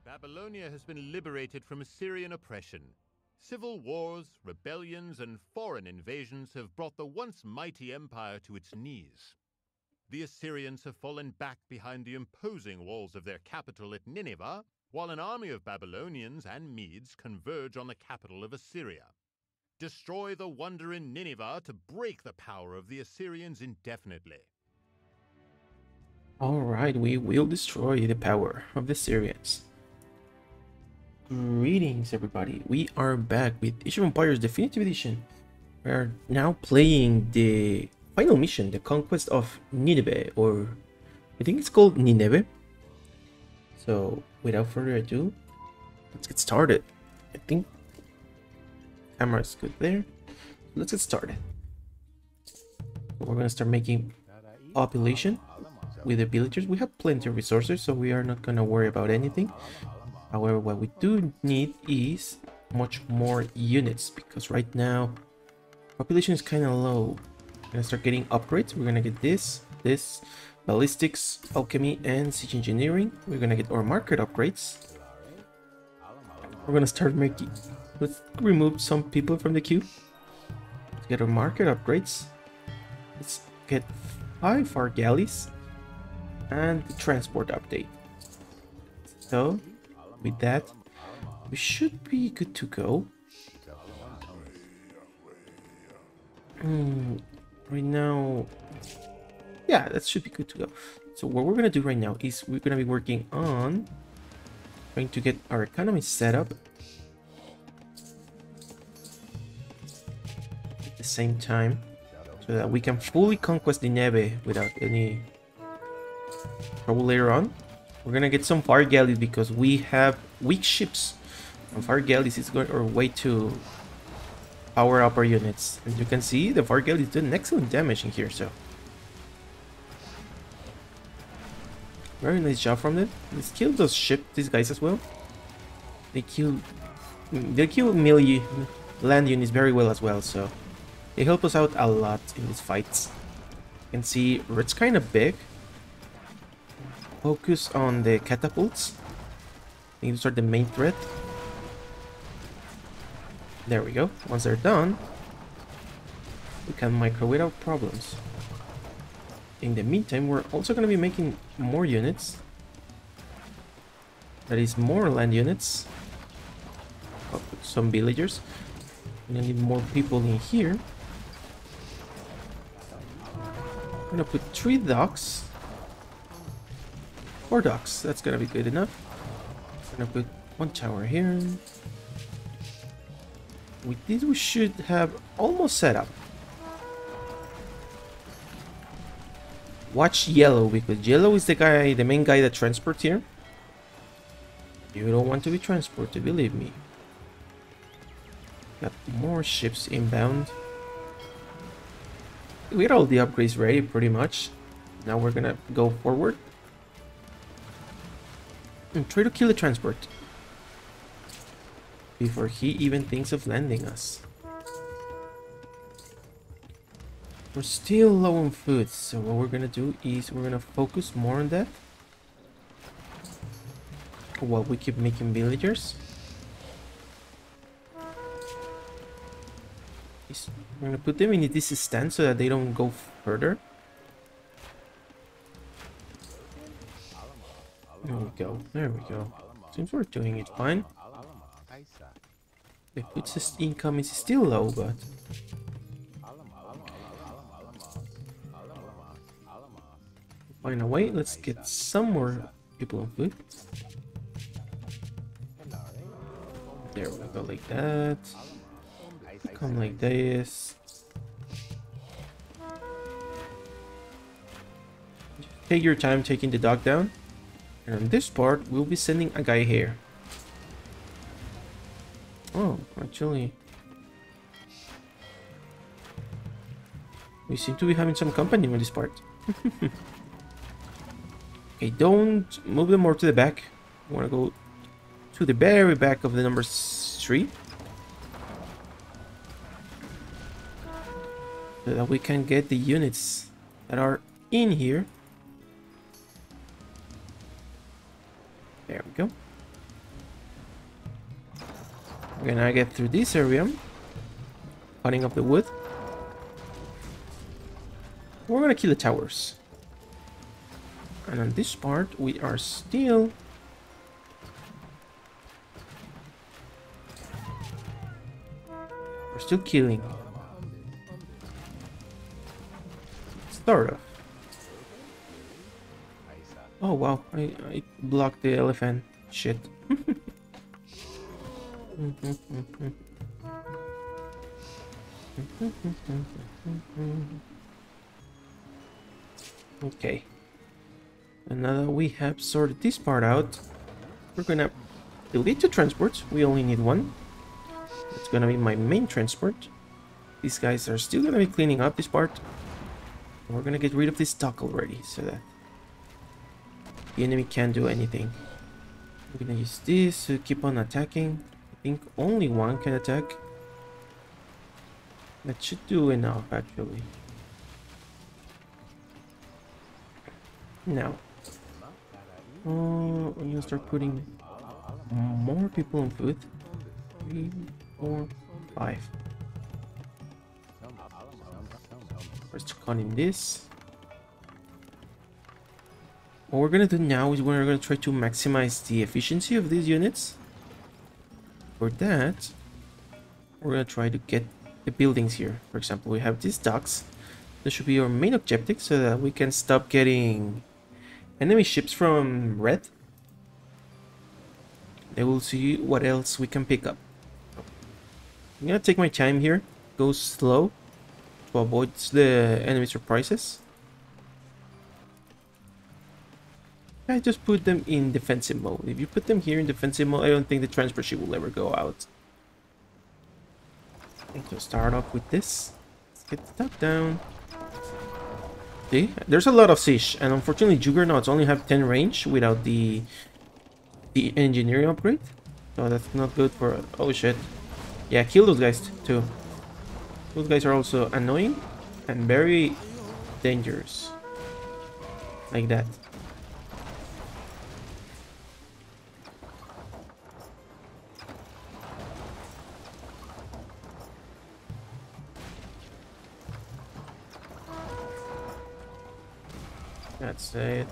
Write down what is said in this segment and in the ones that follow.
Babylonia has been liberated from Assyrian oppression. Civil wars, rebellions, and foreign invasions have brought the once mighty empire to its knees. The Assyrians have fallen back behind the imposing walls of their capital at Nineveh, while an army of Babylonians and Medes converge on the capital of Assyria. Destroy the wonder in Nineveh to break the power of the Assyrians indefinitely. Alright, we will destroy the power of the Syrians. Greetings everybody, we are back with Age of Empires Definitive Edition. We are now playing the final mission, the Conquest of Nineveh, or I think it's called Nineveh. So without further ado, let's get started. I think camera's good there. Let's get started. We're gonna start making population with the villagers. We have plenty of resources, so we are not gonna worry about anything. However, what we do need is much more units, because right now population is kind of low. We're gonna start getting upgrades. We're gonna get this ballistics, alchemy, and siege engineering. We're gonna get our market upgrades. We're gonna start making, let's remove some people from the queue. Let's get our market upgrades. Let's get 5 far galleys and the transport update. So with that, we should be good to go. Right now, yeah, that should be good to go. So what we're gonna do right now is we're gonna be working on trying to get our economy set up at the same time, so that we can fully conquest Nineveh without any trouble later on. We're gonna get some fire galleys because we have weak ships, and fire galleys is going our way to power up our units. As you can see, the fire galleys did excellent damage in here, so very nice job from them. Let's kill those these guys as well. They kill melee land units very well as well, so they help us out a lot in these fights. You can see it's kind of big. Focus on the catapults. These are the main threat. There we go. Once they're done, we can micro without problems. In the meantime, we're also going to be making more units. That is more land units. I'll put some villagers. We're going to need more people in here. I'm going to put 3 docks. 4 docks, that's gonna be good enough. I'm gonna put 1 tower here. With this we should have almost set up. Watch yellow, because yellow is the main guy that transports here. You don't want to be transported, believe me. Got more ships inbound. We got all the upgrades ready pretty much. Now we're gonna go forward and try to kill the transport before he even thinks of landing us. We're still low on food, so what we're gonna do is we're gonna focus more on that while we keep making villagers. We're gonna put them in this stand so that they don't go further. There we go, there we go. Seems we're doing it fine. The food income is still low, but find a way. Let's get some more people on food. There we go, like that. Come like this. Take your time taking the dog down. And on this part, we'll be sending a guy here. Oh, actually, we seem to be having some company on this part. Okay, don't move them more to the back. I want to go to the very back of the number 3. So that we can get the units that are in here. There we go. We're gonna get through this area, cutting up the wood. We're gonna kill the towers. And on this part, we are still... We're still killing. Sort of. Oh wow, I blocked the elephant. Shit. Okay. And now that we have sorted this part out, we're gonna delete the transports. We only need one. It's gonna be my main transport. These guys are still gonna be cleaning up this part. And we're gonna get rid of this dock already, so that the enemy can't do anything. We're gonna use this to keep on attacking. I think only one can attack. That should do enough, actually. Now, we're gonna start putting more people on food. 3, 4, 5. First cutting this. What we're gonna do now is we're gonna try to maximize the efficiency of these units. For that, we're gonna try to get the buildings here. For example, we have these docks. This should be our main objective so that we can stop getting enemy ships from red. Then we'll see what else we can pick up. I'm gonna take my time here, go slow to avoid the enemy surprises. I just put them in defensive mode. If you put them here in defensive mode, I don't think the transport ship will ever go out. So start off with this. Let's get the top down. See, there's a lot of siege, and unfortunately Juggernauts only have 10 range without the engineering upgrade. So that's not good for... Oh shit. Yeah, kill those guys too. Those guys are also annoying and very dangerous. Like that. That's it.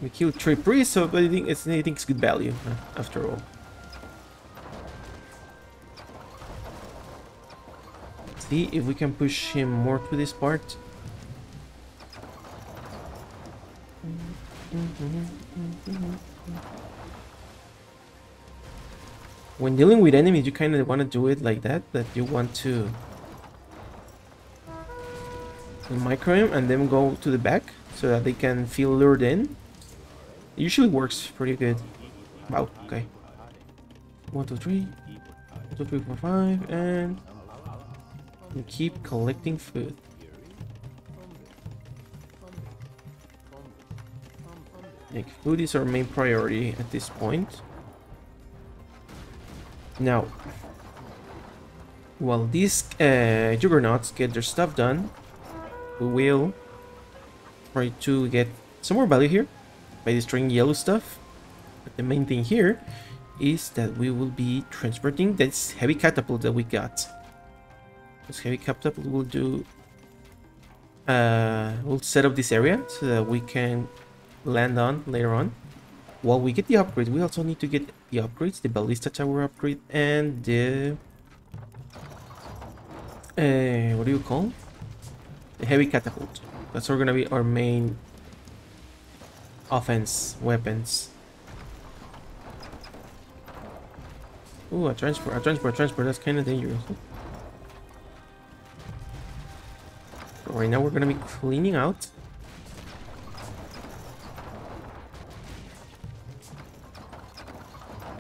We killed 3 priests, so but I think it's good value after all. Let's see if we can push him more to this part. When dealing with enemies, you kind of want to do it like that you want to micro him and then go to the back so that they can feel lured in. It usually works pretty good. Wow, okay. 1, 2, 3. 1, 2, 3, 4, 5, and we keep collecting food. Like, food is our main priority at this point. Now, while these Juggernauts get their stuff done, we will try to get some more value here by destroying yellow stuff. But the main thing here is that we will be transporting this heavy catapult that we got. This heavy catapult will do... we'll set up this area so that we can land on later on. While we get the upgrade, we also need to get the upgrades, the ballista tower upgrade and the... what do you call? The heavy catapult. That's gonna be our main offense weapons. Ooh, a transport. That's kind of dangerous. So right now we're gonna be cleaning out.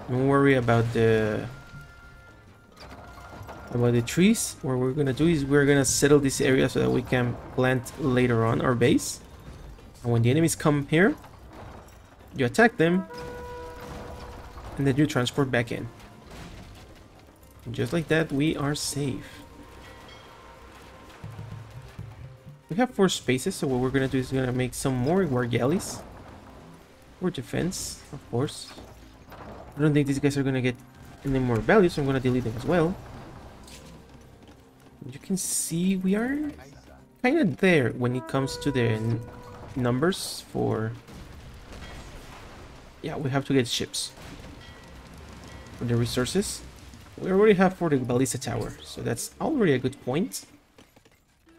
Don't worry about the trees. What we're gonna do is we're gonna settle this area so that we can plant later on our base. And when the enemies come here, you attack them and then you transport back in. And just like that, we are safe. We have 4 spaces, so what we're gonna do is gonna make some more war galleys for defense, of course. I don't think these guys are gonna get any more value, so I'm gonna delete them as well. You can see we are kind of there when it comes to the numbers for... Yeah, we have to get ships. For the resources. We already have for the ballista tower, so that's already a good point.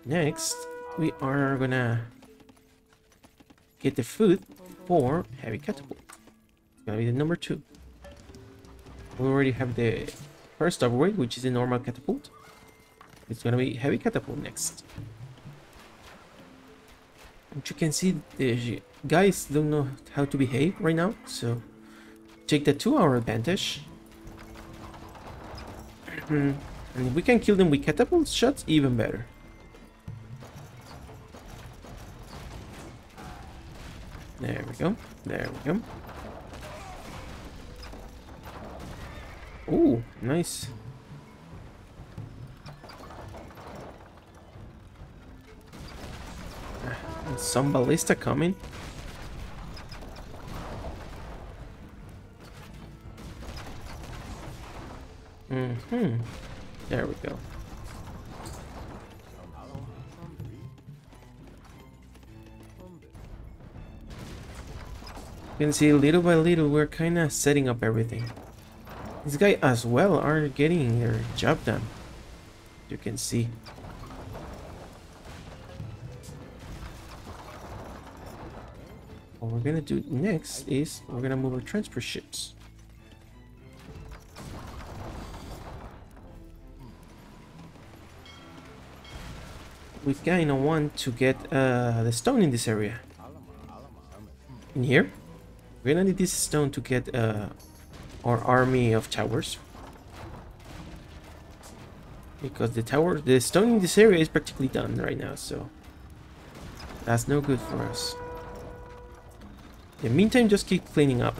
Next, we are gonna get the food for heavy catapult. It's gonna be the number 2. We already have the first upgrade, which is the normal catapult. It's gonna be heavy catapult next. And you can see the guys don't know how to behave right now, so take that to our advantage. And if we can kill them with catapult shots, even better. There we go. There we go. Oh, nice. Some ballista coming. There we go. You can see little by little we're kind of setting up everything. This guy as well are getting their job done. You can see. What we're gonna do next is we're gonna move our transport ships. We kinda want to get the stone in this area. In here, we're gonna need this stone to get our army of towers. Because the stone in this area is practically done right now, so that's no good for us. In the meantime, just keep cleaning up.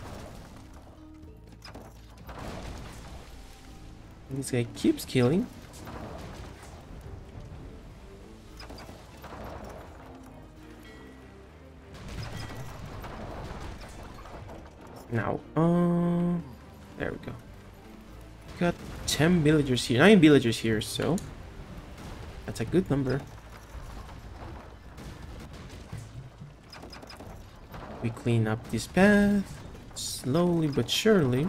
And this guy keeps killing. Now, there we go. Got 10 villagers here, 9 villagers here, so that's a good number. We clean up this path, slowly but surely.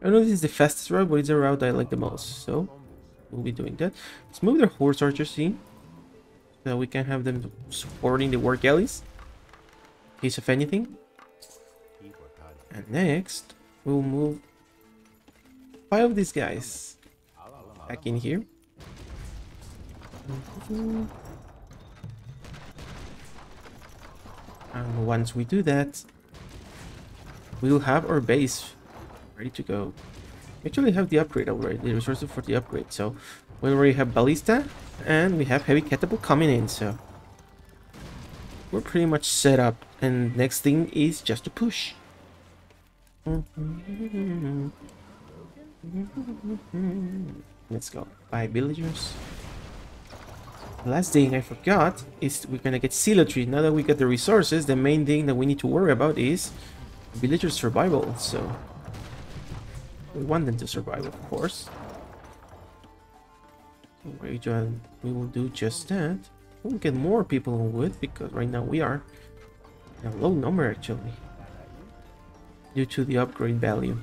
I know this is the fastest route, but it's a route I like the most, so we'll be doing that. Let's move their horse archers in, so that we can have them supporting the war galleys, in case of anything. And next, we'll move 5 of these guys back in here. And once we do that, we'll have our base ready to go. We actually have the upgrade already, the resources for the upgrade. So we already have ballista and we have heavy catapult coming in. So we're pretty much set up. And next thing is just to push. Let's go. 5 villagers. Last thing I forgot is we're gonna get zealotry. Now that we got the resources, the main thing that we need to worry about is villager survival. So we want them to survive, of course. So we will do just that. We'll get more people on wood because right now we are in a low number actually, due to the upgrade value.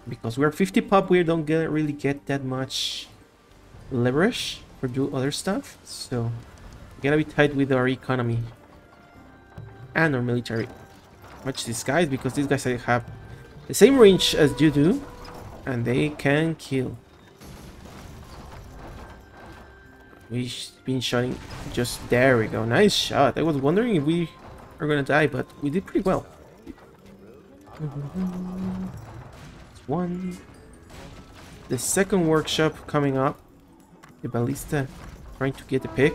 Because we're 50 pop, we don't really get that much leverage for do other stuff. So we gotta be tight with our economy and our military. Watch these guys, because these guys have the same range as you do, and they can kill. We've been shooting just there. We go. Nice shot. I was wondering if we are gonna die, but we did pretty well. One. The second workshop coming up. The ballista trying to get the pick.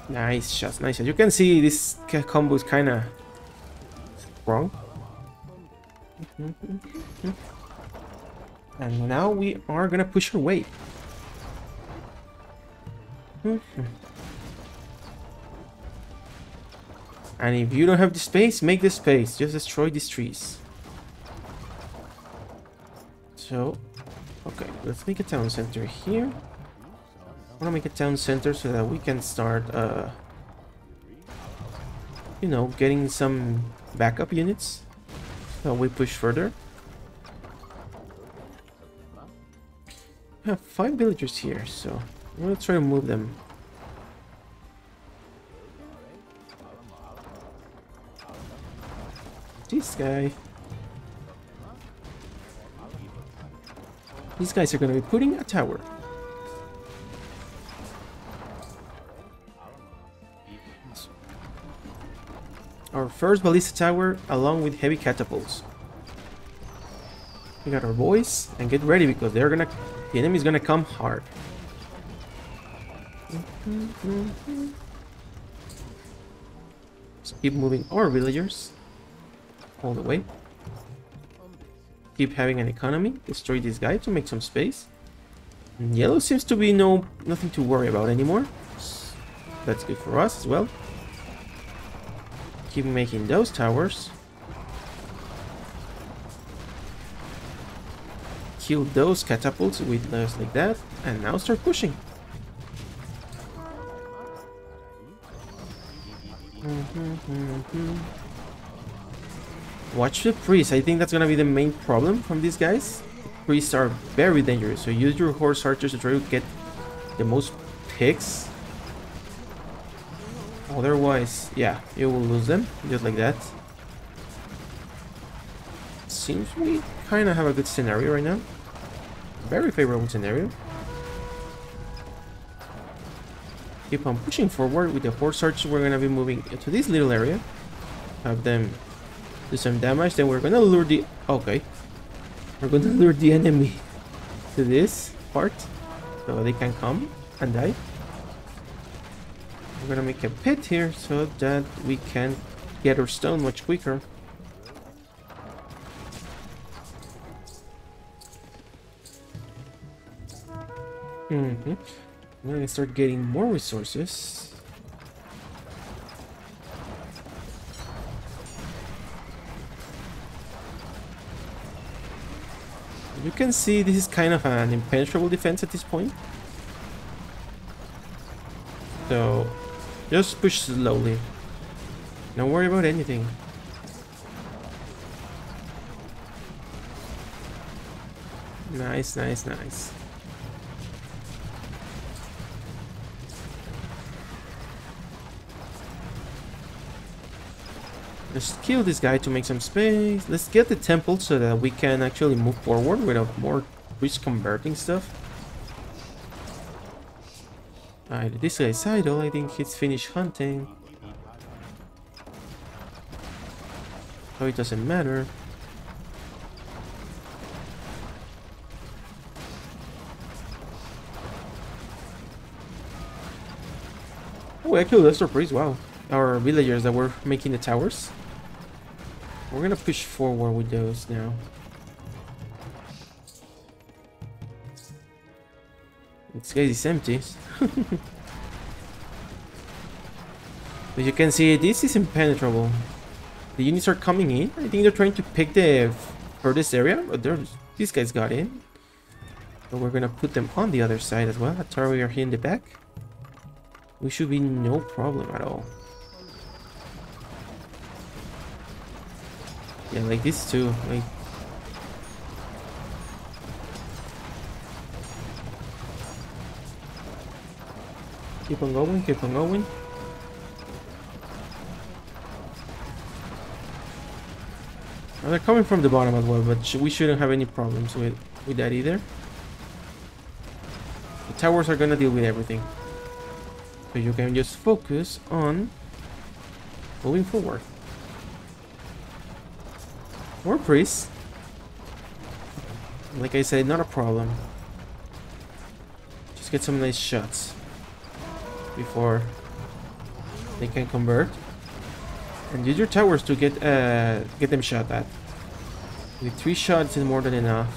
Nice shots, nice shots. You can see this combo is kind of wrong. And now we are gonna push our way. And if you don't have the space, make the space. Just destroy these trees. So, okay, let's make a town center here. I want to make a town center so that we can start, you know, getting some backup units. So we push further. We have 5 villagers here, so I'm gonna try to move them. This guy. These guys are gonna be putting a tower. Our first ballista tower along with heavy catapults. We got our boys and get ready because the enemy's gonna come hard. Just keep moving our villagers all the way. Keep having an economy. Destroy this guy to make some space. And yellow seems to be nothing to worry about anymore. That's good for us as well. Keep making those towers. Kill those catapults with just like that. And now start pushing. Watch the priests. I think that's gonna be the main problem from these guys. The priests are very dangerous, so use your horse archers to try to get the most picks. Otherwise, yeah, you will lose them, just like that. Seems we kind of have a good scenario right now. Very favorable scenario. Keep on pushing forward with the horse archers. We're gonna be moving to this little area. Have them do some damage, then we're gonna lure the... Okay. We're gonna lure the enemy to this part so they can come and die. We're gonna make a pit here so that we can get our stone much quicker. We're gonna start getting more resources. You can see this is kind of an impenetrable defense at this point. So, just push slowly. Don't worry about anything. Nice, nice, nice. Just kill this guy to make some space. Let's get the temple so that we can actually move forward without more risk converting stuff. Alright, this guy's idle. I think he's finished hunting. So it doesn't matter. Oh, actually, that's surprise. Wow. Our villagers that were making the towers. We're gonna push forward with those now. This guy is empty. As you can see, this is impenetrable. The units are coming in. I think they're trying to pick the furthest area, but these guys got in. So we're gonna put them on the other side as well. A tower here in the back. We should be no problem at all. Yeah, like this too. Like keep on going, keep on going. Now they're coming from the bottom as well, but we shouldn't have any problems with that either. The towers are gonna deal with everything. So you can just focus on moving forward. More priests. Like I said, not a problem. Just get some nice shots before They can convert. And use your towers to get them shot at. With 3 shots is more than enough.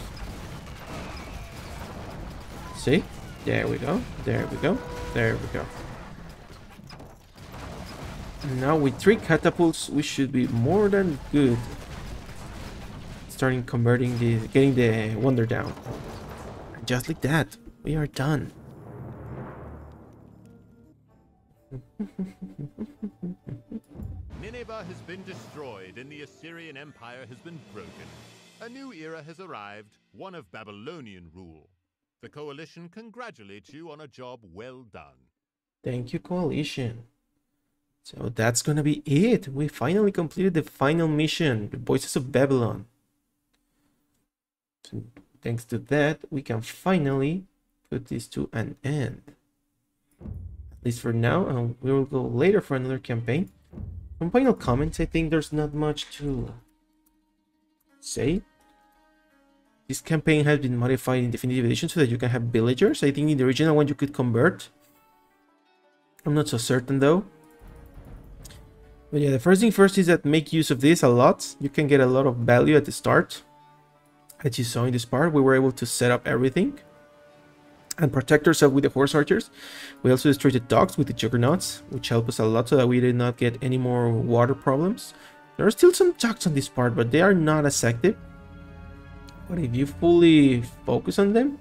See? There we go. There we go. There we go. And now with 3 catapults, we should be more than good. Starting converting getting the wonder down. And just like that, we are done. Nineveh has been destroyed and the Assyrian Empire has been broken. A new era has arrived, one of Babylonian rule. The coalition congratulates you on a job well done. Thank you, coalition. So that's gonna be it. We finally completed the final mission, the Voices of Babylon. So thanks to that, we can finally put this to an end. At least for now, and we will go later for another campaign. Some final comments. I think there's not much to say. This campaign has been modified in Definitive Edition so that you can have villagers. I think in the original one you could convert. I'm not so certain though. But yeah, the first thing first is that make use of this a lot. You can get a lot of value at the start. As you saw in this part, we were able to set up everything and protect ourselves with the horse archers. We also destroyed the docks with the juggernauts, which helped us a lot so that we did not get any more water problems. There are still some docks on this part, but they are not as active. But if you fully focus on them,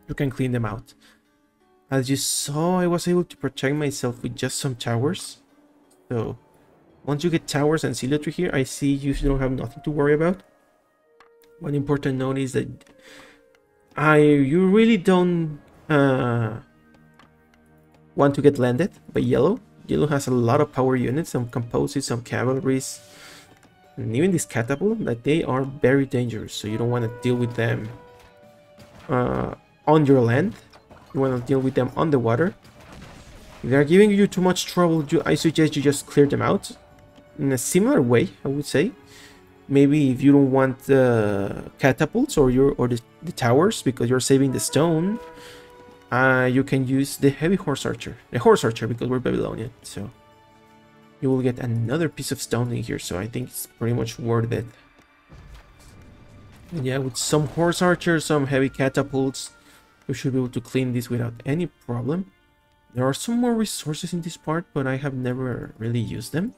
you can clean them out. As you saw, I was able to protect myself with just some towers. So once you get towers and zealotry here, I see you don't have nothing to worry about. One important note is that you really don't want to get landed by yellow. Yellow has a lot of power units, some composites, some cavalries, and even this catapult, that they are very dangerous. So you don't want to deal with them on your land. You want to deal with them on the water. If they are giving you too much trouble, I suggest you just clear them out. In a similar way, I would say. Maybe if you don't want the catapults or the towers because you're saving the stone, you can use the heavy horse archer. The horse archer because we're Babylonian, so you will get another piece of stone in here. So I think it's pretty much worth it. And yeah, with some horse archers, some heavy catapults, you should be able to clean this without any problem. There are some more resources in this part, but I have never really used them.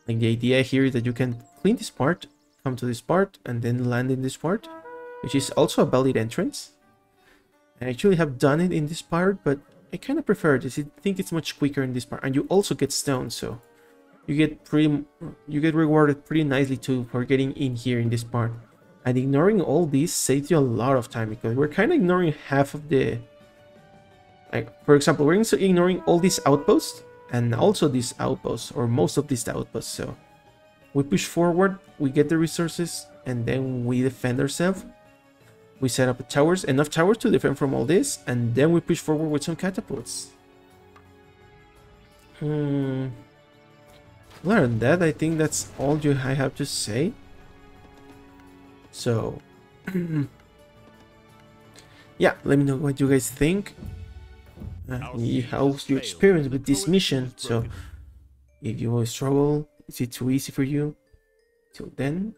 Like the idea here is that you can clean this part, come to this part, and then land in this part, which is also a valid entrance. I actually have done it in this part, but I kind of prefer this. I think it's much quicker in this part, and you also get stone, so you get rewarded pretty nicely too for getting in here in this part. And ignoring all this saves you a lot of time because we're kind of ignoring half of the. Like, for example, we're ignoring all these outposts and also these outposts, or most of these outposts. So we push forward, we get the resources, and then we defend ourselves. We set up towers, enough towers to defend from all this, and then we push forward with some catapults. Other than that, I think that's all I have to say. So, yeah, let me know what you guys think. How's your experience with this mission? So, if you always struggle, is it too easy for you? Till then,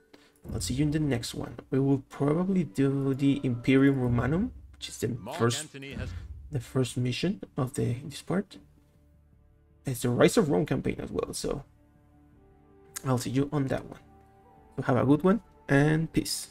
I'll see you in the next one. We will probably do the Imperium Romanum, which is the first mission of this part. It's the Rise of Rome campaign as well, so I'll see you on that one. So have a good one, and peace.